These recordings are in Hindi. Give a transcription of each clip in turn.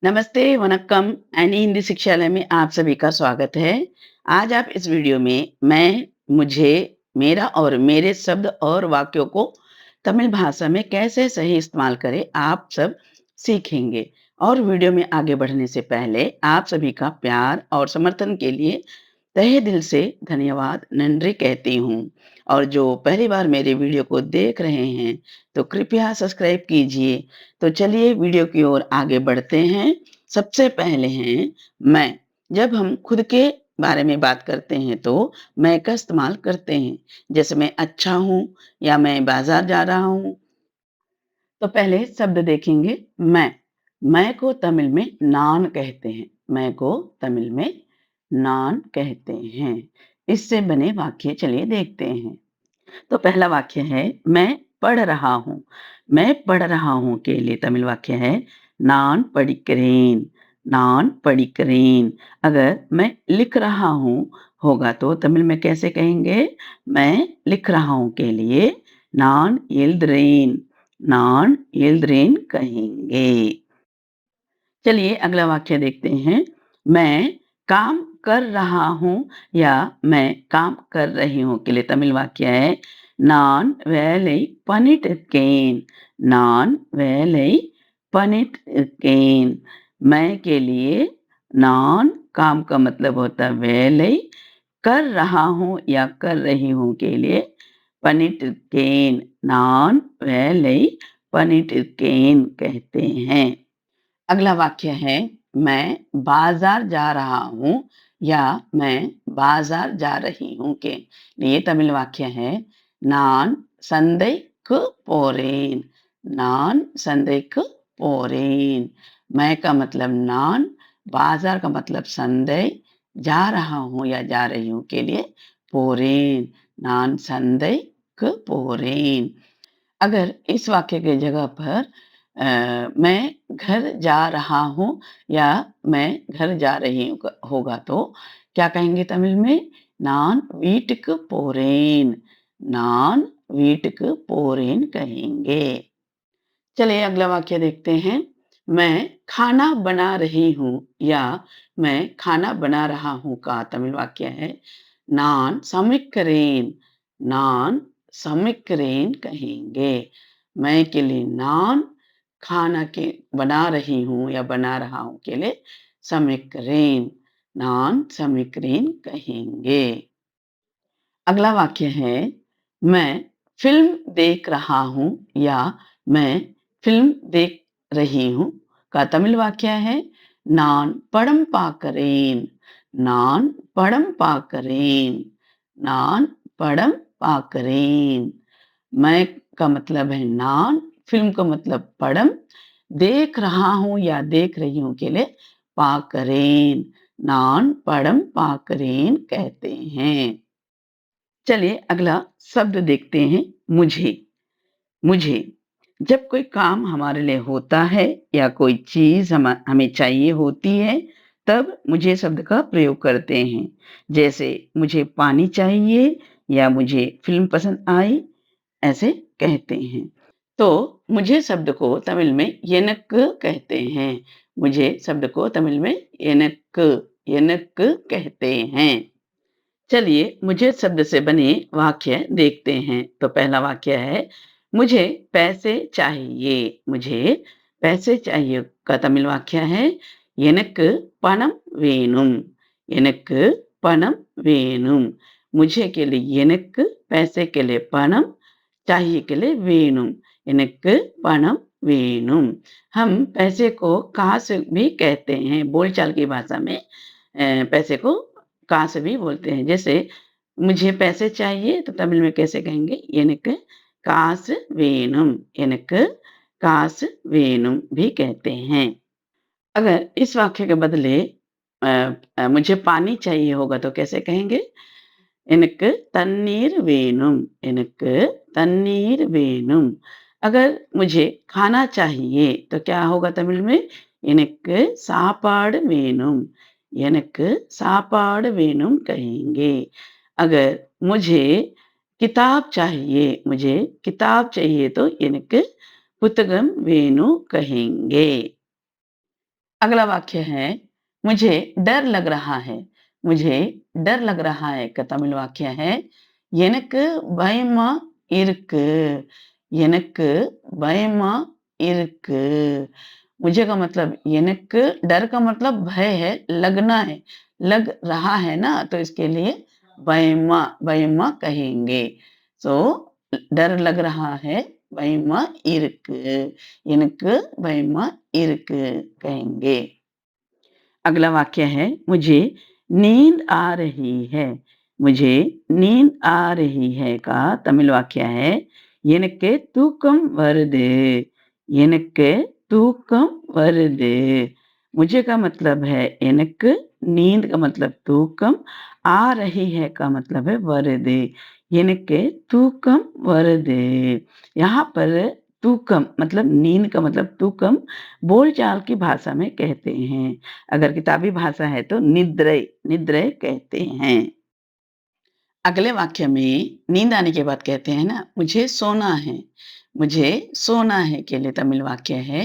नमस्ते, वनक्कम एनी हिंदी शिक्षालय में आप सभी का स्वागत है। आज आप इस वीडियो में मुझे, मेरा और मेरे शब्द और वाक्यों को तमिल भाषा में कैसे सही इस्तेमाल करें, आप सब सीखेंगे। और वीडियो में आगे बढ़ने से पहले आप सभी का प्यार और समर्थन के लिए तहे दिल से धन्यवाद, नंदरी कहती हूँ। और जो पहली बार मेरे वीडियो को देख रहे हैं, तो कृपया सब्सक्राइब कीजिए। तो चलिए वीडियो की ओर आगे बढ़ते हैं। सबसे पहले हैं मैं। जब हम खुद के बारे में बात करते हैं तो मैं का इस्तेमाल करते हैं। जैसे मैं अच्छा हूँ या मैं बाजार जा रहा हूँ। तो पहले शब्द देखेंगे मैं। मैं को तमिल में नान कहते हैं। मैं को तमिल में नान कहते हैं। इससे बने वाक्य चलिए देखते हैं। तो पहला वाक्य है मैं पढ़ रहा हूँ। मैं पढ़ रहा हूँ के लिए तमिल वाक्य है नान पढ़िकरेन। नान पढ़िकरेन। अगर मैं लिख रहा हूँ होगा तो तमिल में कैसे कहेंगे? मैं लिख रहा हूँ के लिए नान एल्द्रेन। नान एल्द्रेन कहेंगे। चलिए अगला वाक्य देखते हैं। मैं काम कर रहा हूँ या मैं काम कर रही हूँ के लिए तमिल वाक्य है நான் வேலை பண்ணிட்டு இருக்கேன்। நான் வேலை பண்ணிட்டு இருக்கேன்। मैं के लिए நான் काम का मतलब होता है வேலை, कर रहा हूँ या कर रही हूँ के लिए பண்ணிட்டு இருக்கேன்। நான் வேலை பண்ணிட்டு இருக்கேன் कहते हैं। अगला वाक्य है मैं बाजार जा रहा हूँ या मैं बाजार जा रही हूँ के लिए तमिल वाक्य है நான் சந்தைக்கு போறேன்। நான் சந்தைக்கு போறேன்। मैं का मतलब நான், बाजार का मतलब संदै, जा रहा हूँ या जा रही हूँ के लिए போறேன்। நான் சந்தைக்கு போறேன்। अगर इस वाक्य के जगह पर मैं घर जा रहा हूँ या मैं घर जा रही हूँ होगा तो क्या कहेंगे तमिल में? நான் வீட்டுக்கு போறேன்। நான் வீட்டுக்கு போறேன் कहेंगे। चलिए अगला वाक्य देखते हैं। मैं खाना बना रही हूँ या मैं खाना बना रहा हूँ का तमिल वाक्य है நான் சமைக்கிறேன்। நான் சமைக்கிறேன் कहेंगे। मैं के लिए நான், खाना के बना रही हूँ या बना रहा हूँ के लिए சமைக்கிறேன்। நான் சமைக்கிறேன் कहेंगे। अगला वाक्य है मैं फ़िल्म देख रहा हूँ या मैं फ़िल्म देख रही हूँ का तमिल वाक्य है நான் படம் பார்க்கிறேன்। நான் படம் பார்க்கிறேன்। நான் படம் பார்க்கிறேன்। मैं का मतलब है நான், फ़िल्म का मतलब पड़म, देख रहा हूँ या देख रही हूँ के लिए பார்க்கிறேன்। நான் படம் பார்க்கிறேன் कहते हैं। चलिए अगला शब्द देखते हैं मुझे। मुझे जब कोई काम हमारे लिए होता है या कोई चीज़ हमें चाहिए होती है, तब मुझे शब्द का प्रयोग करते हैं। जैसे मुझे पानी चाहिए या मुझे फ़िल्म पसंद आई, ऐसे कहते हैं। तो मुझे शब्द को तमिल में एनक कहते हैं। मुझे शब्द को तमिल में एनक एनक कहते हैं। चलिए मुझे शब्द से बने वाक्य देखते हैं। तो पहला वाक्य है मुझे पैसे चाहिए। मुझे पैसे चाहिए का तमिल वाक्य है எனக்கு பணம் வேணும்। எனக்கு பணம் வேணும்। मुझे के लिए எனக்கு, पैसे के लिए பணம், चाहिए के लिए வேணும்। எனக்கு பணம் வேணும்। हम पैसे को काश भी कहते हैं। बोलचाल की भाषा में पैसे को काश भी बोलते हैं। जैसे मुझे पैसे चाहिए तो तमिल में कैसे कहेंगे? எனக்கு காசு வேணும்। எனக்கு காசு வேணும் भी कहते हैं। अगर इस वाक्य के बदले मुझे पानी चाहिए होगा तो कैसे कहेंगे? எனக்கு தண்ணீர் வேணும்। எனக்கு தண்ணீर வேணும்। अगर मुझे खाना चाहिए तो क्या होगा तमिल में? எனக்கு சாப்பாடு வேணும்। எனக்கு சாப்பாடு வேணும் कहेंगे। अगर मुझे किताब चाहिए, मुझे किताब चाहिए तो எனக்கு புத்தகம் வேணும் कहेंगे। अगला वाक्य है मुझे डर लग रहा है। मुझे डर लग रहा है का तमिल वाक्य है எனக்கு பயமா இருக்கு। எனக்கு பயமா இருக்கு। मुझे का मतलब எனக்கு डर का मतलब भय है, लगना है, लग रहा है ना तो इसके लिए பயமா பயமா कहेंगे। सो डर लग रहा है, பயமா இருக்கு। எனக்கு பயமா இருக்கு कहेंगे। अगला वाक्य है मुझे नींद आ रही है। मुझे नींद आ रही है का तमिल वाक्य है எனக்கு தூக்கம் வருது। எனக்கு தூக்கம் வருது। मुझे का मतलब है எனக்கு, नींद का मतलब तूकम, आ रही है का मतलब है வருது। எனக்கு தூக்கம் வருது। यहाँ पर तूकम मतलब नींद का मतलब तूकम बोलचाल की भाषा में कहते हैं। अगर किताबी भाषा है तो निद्रय निद्रय कहते हैं। अगले वाक्य में नींद आने के बाद कहते हैं ना मुझे सोना है। मुझे सोना है के लिए तमिल वाक्य है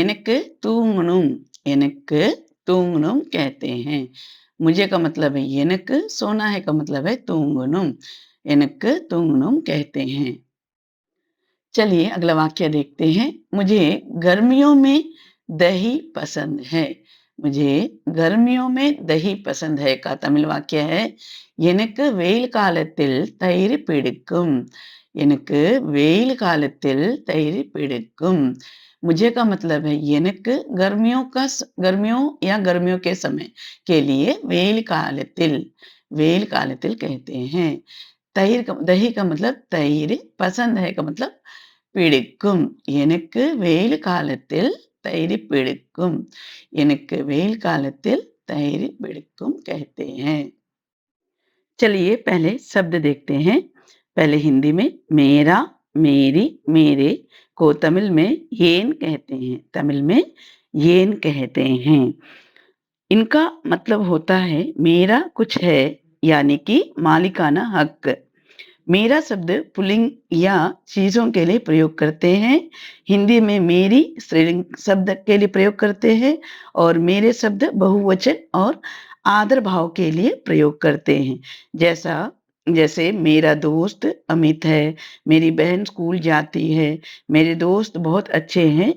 எனக்கு தூங்கணும்। எனக்கு தூங்கணும் कहते हैं। मुझे का मतलब है எனக்கு, सोना है का मतलब है तूंगनुम। எனக்கு तूंगनुम कहते हैं। चलिए अगला वाक्य देखते हैं। मुझे गर्मियों में दही पसंद है। मुझे गर्मियों में दही पसंद है का तमिल वाक्य है எனக்கு வெயில் காலத்தில் தயிர் பிடிக்கும்। எனக்கு வெயில் காலத்தில் தயிர் பிடிக்கும்। मुझे का मतलब है எனக்கு गर्मियों या गर्मियों के समय के लिए वेल कालतिल कहते हैं। दही का मतलब तैर, पसंद है का मतलब பிடிக்கும்। எனக்கு வெயில் காலத்தில் தயிர் பிடிக்கும்। எனக்கு வெயில் காலத்தில் तैर பிடிக்கும் कहते हैं। चलिए पहले शब्द देखते हैं। पहले हिंदी में मेरा, मेरी, मेरे को तमिल में येन कहते हैं। तमिल में येन कहते हैं। इनका मतलब होता है मेरा कुछ है यानी कि मालिकाना हक। मेरा शब्द पुल्लिंग या चीजों के लिए प्रयोग करते हैं। हिंदी में मेरी स्त्रीलिंग शब्द के लिए प्रयोग करते हैं और मेरे शब्द बहुवचन और आदर भाव के लिए प्रयोग करते हैं। जैसे मेरा दोस्त अमित है, मेरी बहन स्कूल जाती है, मेरे दोस्त बहुत अच्छे हैं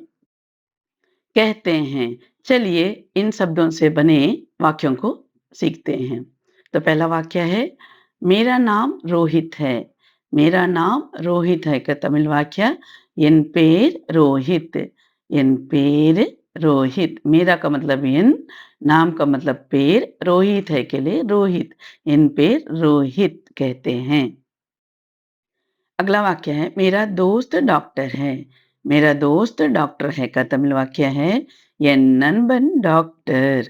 कहते हैं। चलिए इन शब्दों से बने वाक्यों को सीखते हैं। तो पहला वाक्य है मेरा नाम रोहित है। मेरा नाम रोहित है का तमिल वाक्य என் பேர் रोहित। என் பேர் रोहित। मेरा का मतलब என், नाम का मतलब पेर, रोहित है के लिए रोहित। என் பேர் रोहित कहते हैं। अगला वाक्य है मेरा दोस्त डॉक्टर है। मेरा दोस्त डॉक्टर है का तमिल वाक्य है என் நண்பன் டாக்டர்।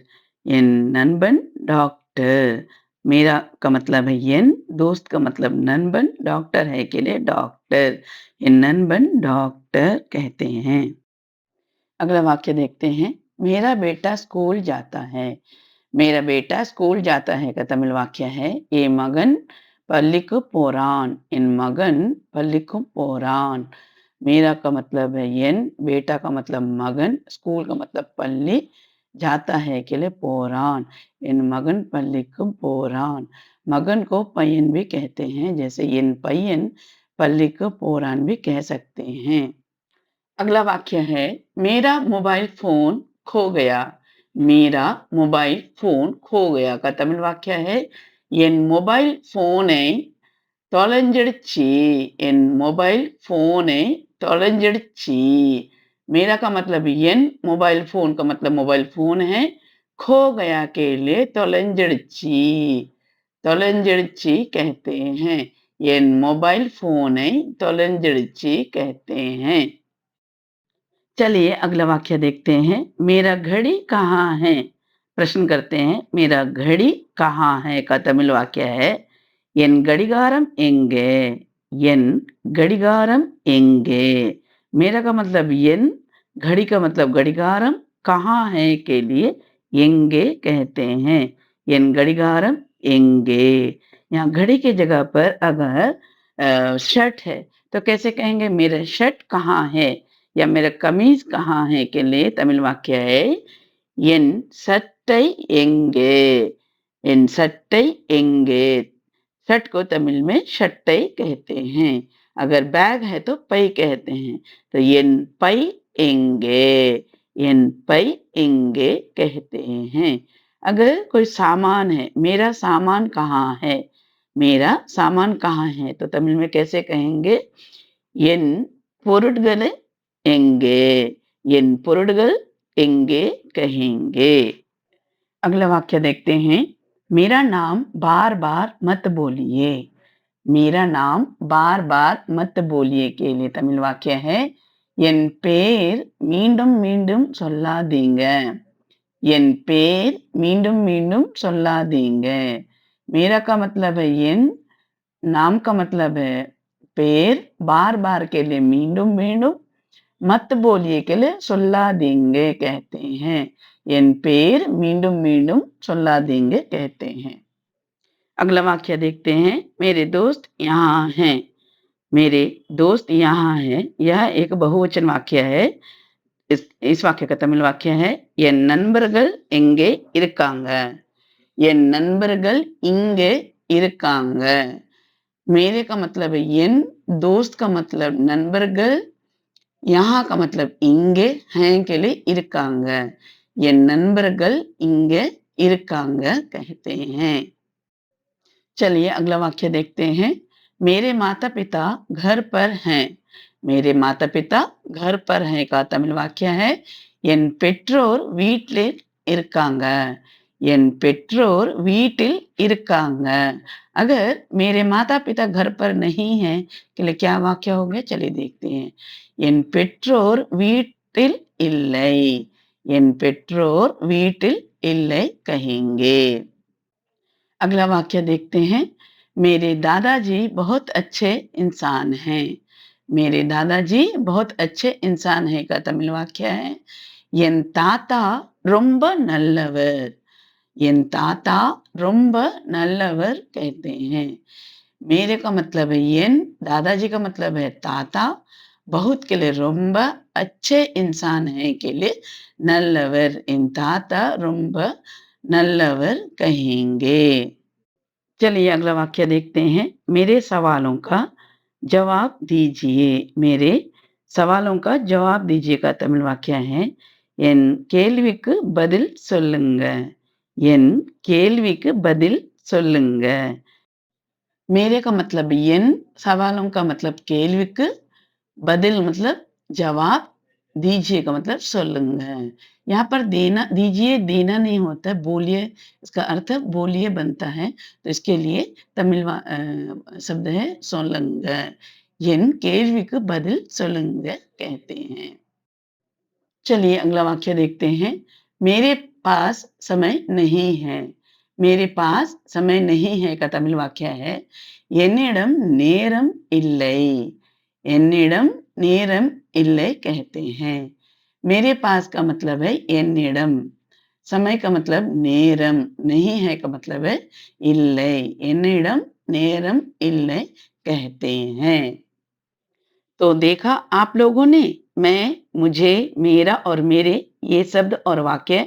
என் நண்பன் டாक्टर। मेरा का मतलब है என், दोस्त का मतलब ननबन, डॉक्टर है के लिए डॉक्टर। என் ननबन डॉक्टर कहते हैं। अगला वाक्य देखते हैं मेरा बेटा स्कूल जाता है। मेरा बेटा स्कूल जाता है का तमिल वाक्य है ए मगन पल्लिकु पोरान। इन मगन पल्लिकु पोरान। मेरा का मतलब है एन, बेटा का मतलब मगन, स्कूल का मतलब पल्ली, जाता है के लिए पोरान। इन मगन पल्लिकु पोरान। मगन को पयन भी कहते हैं, जैसे इन पयन पल्लिकु पोरान भी कह सकते हैं। अगला वाक्य है मेरा मोबाइल फोन खो गया। मेरा मोबाइल फोन खो गया का तमिल वाक्य है என் மொபைல் போனை தொலைஞ்சிடுச்சு। என் மொபைல் போனை தொலைஞ்சிடுச்சு। मेरा का मतलब என், मोबाइल फोन का मतलब मोबाइल फोन है, खो गया के लिए தொலைஞ்சிடுச்சு। தொலைஞ்சிடுச்சு कहते हैं। என் मोबाइल फोனை தொலைஞ்சிடுச்சு कहते हैं। चलिए अगला वाक्य देखते हैं मेरा घड़ी कहाँ है। प्रश्न करते हैं मेरा घड़ी कहाँ है का तमिल वाक्य है என் கடிகாரம் எங்கே। என் கடிகாரம் எங்கே। मेरा का मतलब என், घड़ी का मतलब घड़िगारम, कहाँ है के लिए எங்கே कहते हैं। என் கடிகாரம் எங்கே। यहाँ घड़ी की जगह पर अगर शर्ट है तो कैसे कहेंगे मेरा शर्ट कहाँ है या मेरा कमीज कहाँ है के लिए तमिल वाक्य है என் சட்டை எங்கே? என் சட்டை எங்கே? शर्ट को तमिल में शट्टै कहते हैं। अगर बैग है तो पै कहते हैं। तो एन पै एंगे, एन पै एंगे कहते हैं। अगर कोई सामान है, मेरा सामान कहाँ है? मेरा सामान कहाँ है? तो तमिल में कैसे कहेंगे? एन பொருட்கள் எங்கே? என் பொருட்கள் எங்கே कहेंगे। अगला वाक्य देखते हैं। मेरा नाम बार बार मत बोलिए। मेरा नाम बार बार मत बोलिए के लिए तमिल वाक्य है என் பேர் மீண்டும் மீண்டும் சொல்லாதீங்க। என் பேர் மீண்டும் மீண்டும் சொல்லாதீங்க। मेरा का मतलब है என், नाम का मतलब है பேர், बार बार के लिए மீண்டும் மீண்டும், मत बोलिए के लिए சொல்லாதீங்க कहते हैं। என் பேர் மீண்டும் மீண்டும் சொல்லாதீங்க कहते हैं। अगला वाक्य देखते हैं। मेरे दोस्त यहाँ हैं। मेरे दोस्त यहाँ हैं। यह एक बहुवचन वाक्य है। इस वाक्य का तमिल वाक्य है என் நண்பர்கள் எங்கே இருக்காங்க। என் நண்பர்கள் இங்கே இருக்காங்க। मेरे का मतलब है என், दोस्त का मतलब நண்பர்கள், यहाँ का मतलब இங்கே, हैं के लिए இருக்காங்க। என் நண்பர்கள் இங்கே இருக்காங்க कहते हैं। चलिए अगला वाक्य देखते हैं। मेरे माता पिता घर पर हैं। मेरे माता पिता घर पर हैं का तमिल वाक्य है என் பெற்றோர் வீட்டில் இருக்காங்க। என் பெற்றோர் வீட்டில் இருக்காங்க। अगर मेरे माता पिता घर पर नहीं है के लिए क्या वाक्य हो गया? चलिए देखते हैं। என் பெற்றோர் வீட்டில் இல்லை। என் பெற்றோர் வீட்டில் இல்லை कहेंगे। अगला वाक्य देखते हैं। मेरे दादाजी बहुत अच्छे इंसान हैं। मेरे दादाजी बहुत अच्छे इंसान हैं का तमिल वाक्य है என் தாத்தா ரொம்ப நல்லவர்। என் தாத்தா ரொம்ப நல்லவர் कहते हैं। मेरे का मतलब है என், दादाजी का मतलब है ताता, बहुत के लिए ரொம்ப, अच्छे इंसान है के लिए நல்லவர்। என் தாத்தா ரொம்ப நல்லவர் कहेंगे। चलिए अगला वाक्य देखते हैं। मेरे सवालों का जवाब दीजिए। मेरे सवालों का जवाब दीजिए का तमिल वाक्य है என் கேள்விக்கு பதில் சொல்லுங்க। என் கேள்விக்கு பதில் சொல்லுங்க। मेरे का मतलब என், सवालों का मतलब கேள்விக்கு, பதில் मतलब जवाब, दीजिए का मतलब சொல்லுங்க। यहाँ पर देना, दीजिए देना नहीं होता, बोलिए इसका अर्थ बोलिए बनता है। तो इसके लिए तमिल शब्द है சொல்லுங்க। என் கேள்விக்கு பதில் சொல்லுங்க कहते हैं। चलिए अगला वाक्य देखते हैं। मेरे पास समय नहीं है। मेरे पास समय नहीं है का तमिल वाक्य है என்னிடம் நேரம் இல்லை। என்னிடம் நேரம் இல்லை कहते हैं। मेरे पास का मतलब है என்னிடம், समय का मतलब நேரம், नहीं है का मतलब है இல்லை। என்னிடம் நேரம் இல்லை कहते हैं। तो देखा आप लोगों ने, मैं, मुझे, मेरा और मेरे ये शब्द और वाक्य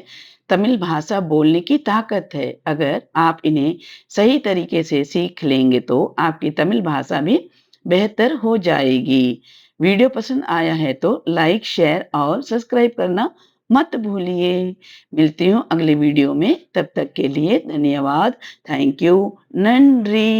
तमिल भाषा बोलने की ताकत है। अगर आप इन्हें सही तरीके से सीख लेंगे तो आपकी तमिल भाषा भी बेहतर हो जाएगी। वीडियो पसंद आया है तो लाइक, शेयर और सब्सक्राइब करना मत भूलिए। मिलती हूँ अगले वीडियो में। तब तक के लिए धन्यवाद। Thank you. नंड्री।